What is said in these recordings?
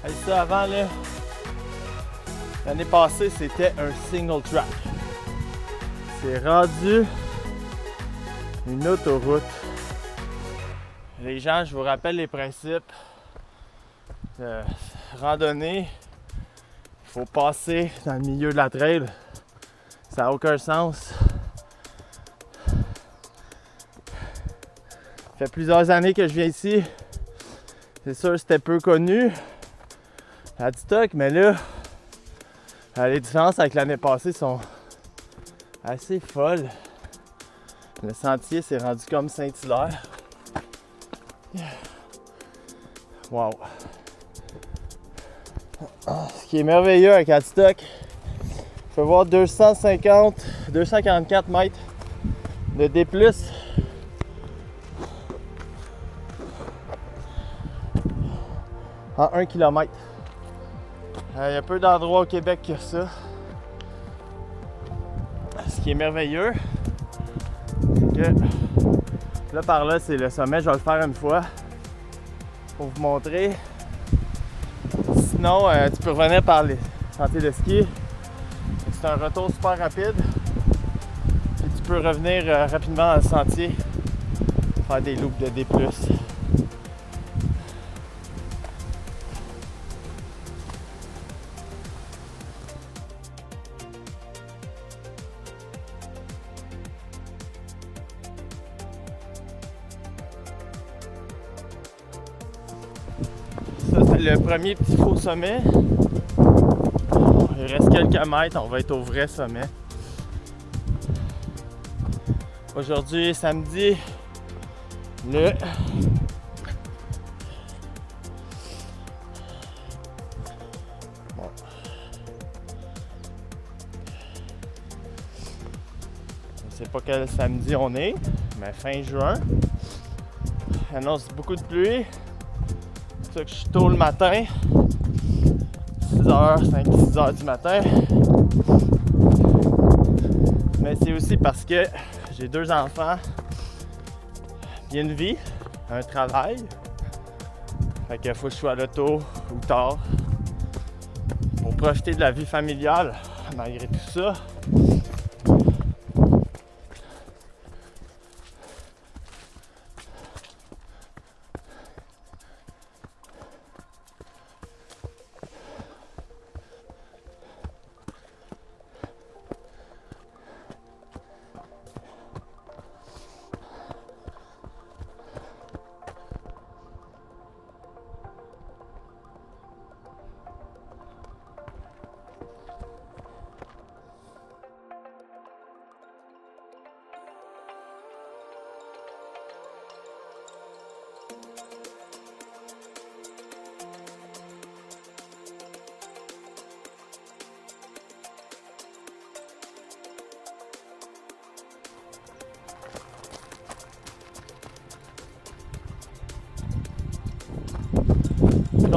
Hey, ça avant là, l'année passée c'était un single track. C'est rendu une autoroute. Les gens, je vous rappelle les principes de randonnée. Il faut passer dans le milieu de la trail. Ça n'a aucun sens. Ça fait plusieurs années que je viens ici. C'est sûr que c'était peu connu à TikTok, mais là, les différences avec l'année passée sont assez folles. Le sentier s'est rendu comme Saint-Hilaire. Wow! Ce qui est merveilleux avec TikTok, je peux voir 244 mètres de D+. En 1 km. Il y a peu d'endroits au Québec qui ont ça. Ce qui est merveilleux, c'est que là par là, c'est le sommet. Je vais le faire une fois pour vous montrer. Sinon, tu peux revenir par les sentiers de ski. C'est un retour super rapide. Et tu peux revenir rapidement dans le sentier, faire des loops de D+. Ça, c'est le premier petit faux sommet. Il reste quelques mètres, on va être au vrai sommet. Aujourd'hui, samedi, le je sais pas quel samedi on est, mais fin juin. Il annonce beaucoup de pluie. C'est ça que je suis tôt le matin. 6h, 5-6h du matin. Mais c'est aussi parce que j'ai 2 enfants, il y a une vie, un travail. Fait qu'il faut que je sois là tôt ou tard pour profiter de la vie familiale malgré tout ça.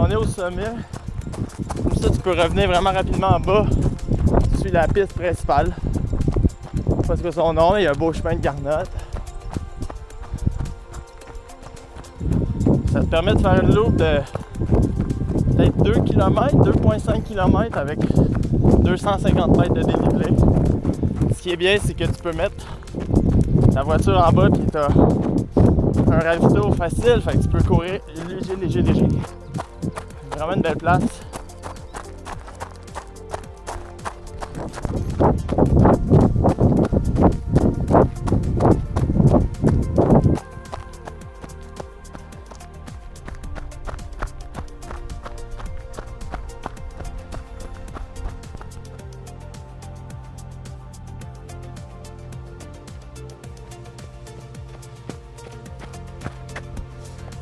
On est au sommet. Comme ça, tu peux revenir vraiment rapidement en bas. Tu suis la piste principale. Parce que son nom, il y a un beau chemin de garnotte. Ça te permet de faire une loupe de peut-être 2 km, 2,5 km avec 250 mètres de dénivelé. Ce qui est bien, c'est que tu peux mettre ta voiture en bas et tu as un ravito facile. Fait que tu peux courir léger. Vraiment une belle place.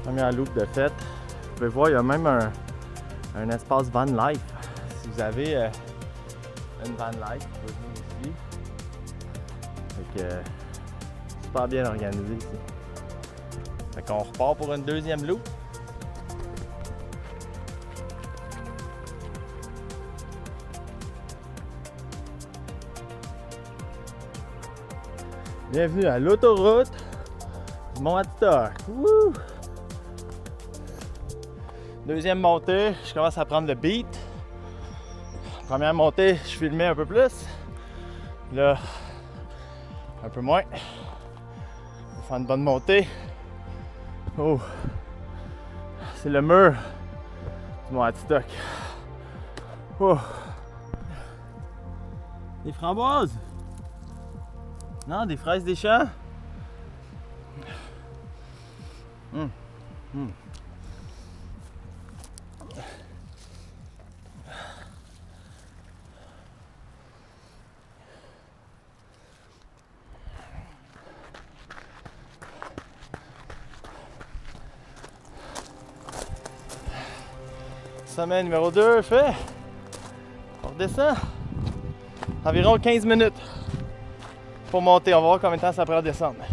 Première loupe de fête. Vous pouvez voir, il y a même un espace van life. Si vous avez une van life, vous pouvez venir ici. Fait que super bien organisé ici. Fait qu'on repart pour une deuxième loupe. Bienvenue à l'autoroute du Mont TikTok. Wouh! Deuxième montée, je commence à prendre le beat. Première montée, je filmais un peu plus. Là, un peu moins. On va faire une bonne montée. Oh! C'est le mur du Mont Adstock. Oh! Des framboises! Non, des fraises des champs? Sommet numéro 2 fait. On redescend. Environ 15 minutes pour monter. On va voir combien de temps ça prend à descendre.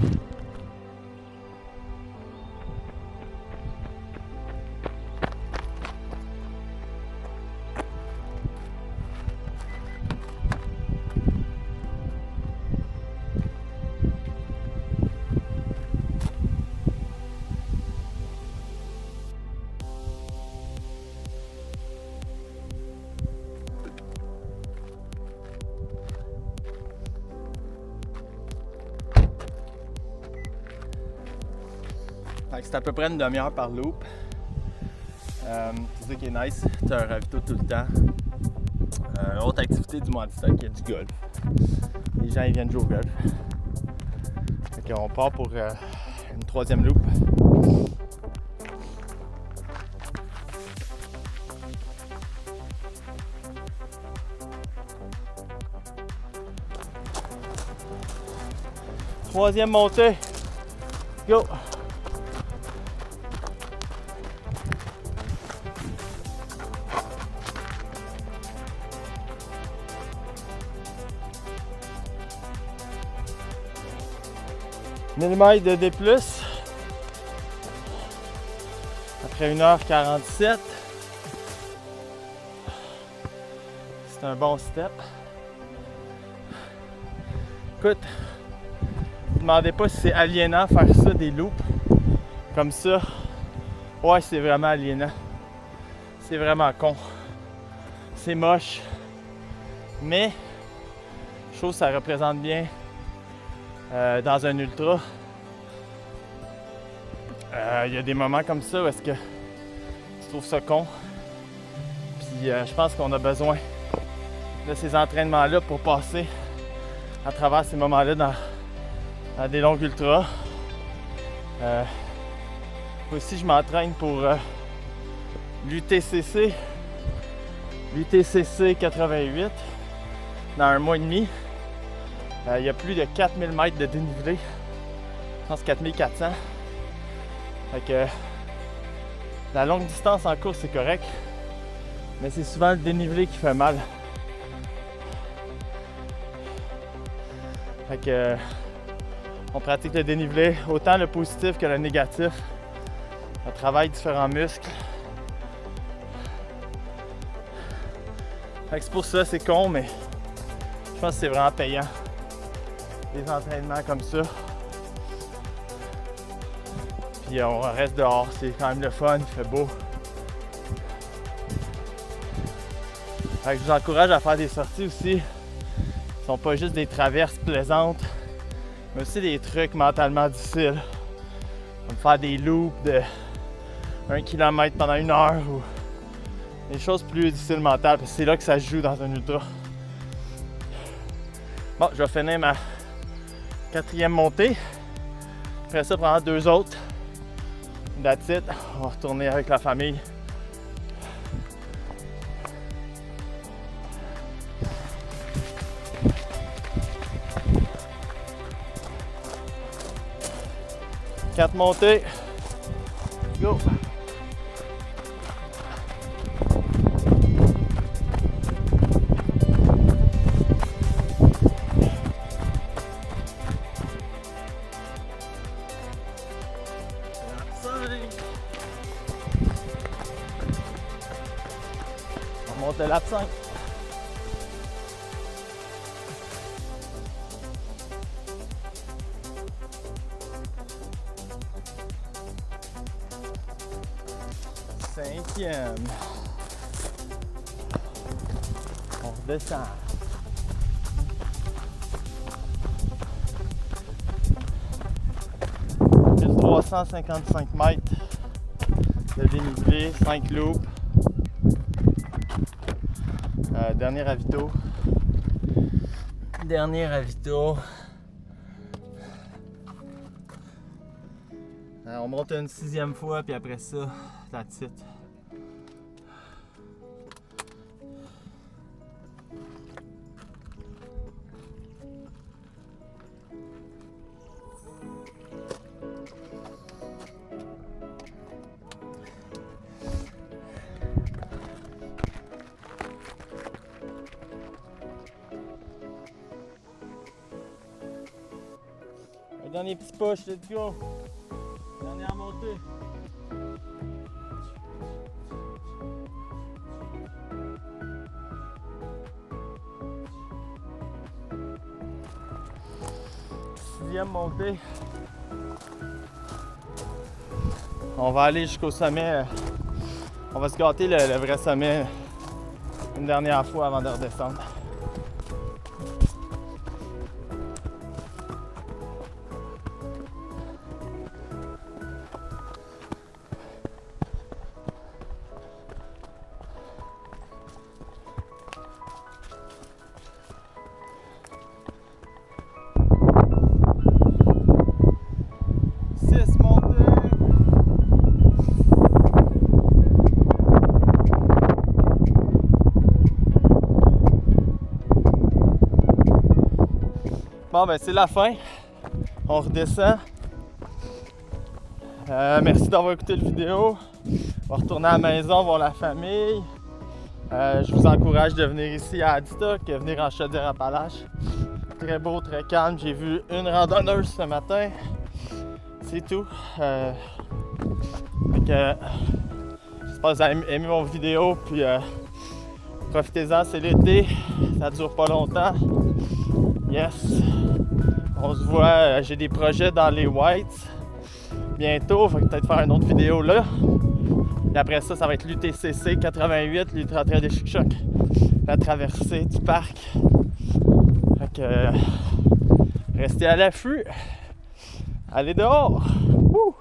C'est à peu près une demi-heure par loop. C'est ça qui est nice. Tu as un ravito tout le temps. Autre activité du Mont Adstock, il y a du golf. Les gens ils viennent jouer au golf. Donc on part pour une troisième loop. Troisième montée. Go! Millimètres de D+. Après 1h47. C'est un bon step. Écoute, ne demandez pas si c'est aliénant faire ça, des loops comme ça. Ouais, c'est vraiment aliénant. C'est vraiment con. C'est moche. Mais je trouve que ça représente bien dans un ultra. Il y a des moments comme ça où est-ce que tu trouves ça con. Puis je pense qu'on a besoin de ces entraînements-là pour passer à travers ces moments-là dans des longues ultras. Aussi, je m'entraîne pour l'UTCC 88 dans un mois et demi. Il y a plus de 4000 mètres de dénivelé. Je pense 4400. Fait que la longue distance en course, c'est correct. Mais c'est souvent le dénivelé qui fait mal. Fait que on pratique le dénivelé, autant le positif que le négatif. On travaille différents muscles. Fait que c'est pour ça, c'est con, mais je pense que c'est vraiment payant. Des entraînements comme ça. Puis on reste dehors, c'est quand même le fun, il fait beau. Fait que je vous encourage à faire des sorties aussi. Ce sont pas juste des traverses plaisantes, mais aussi des trucs mentalement difficiles. Comme faire des loops de 1 km pendant 1 heure ou des choses plus difficiles mentales, parce que c'est là que ça se joue dans un ultra. Bon, je vais finir ma 4e montée. Après ça, prendre 2 autres. That's it. On va retourner avec la famille. Quatre montées. Go! On monte le lap 5. 5e. On redescend. Juste 355 mètres de dénivelé, 5 loops. Dernier ravito. On monte une 6e fois, puis après ça, that's it. Un dernier petit push, let's go! Dernière montée. Sixième montée. On va aller jusqu'au sommet. On va se gâter le vrai sommet une dernière fois avant de redescendre. Bon, ben c'est la fin. On redescend. Merci d'avoir écouté la vidéo. On va retourner à la maison voir la famille. Je vous encourage de venir ici à Adstock, venir en Chaudière-Appalaches. Très beau, très calme. J'ai vu une randonneuse ce matin. C'est tout. J'espère que vous avez aimé mon vidéo. Puis profitez-en, c'est l'été. Ça dure pas longtemps. Yes! On se voit, j'ai des projets dans les Whites bientôt, il faut peut-être faire une autre vidéo là. Et après ça, ça va être l'UTCC 88, l'Ultra Trail des Chic-Chocs, la traversée du parc. Fait que restez à l'affût. Allez dehors! Wouh!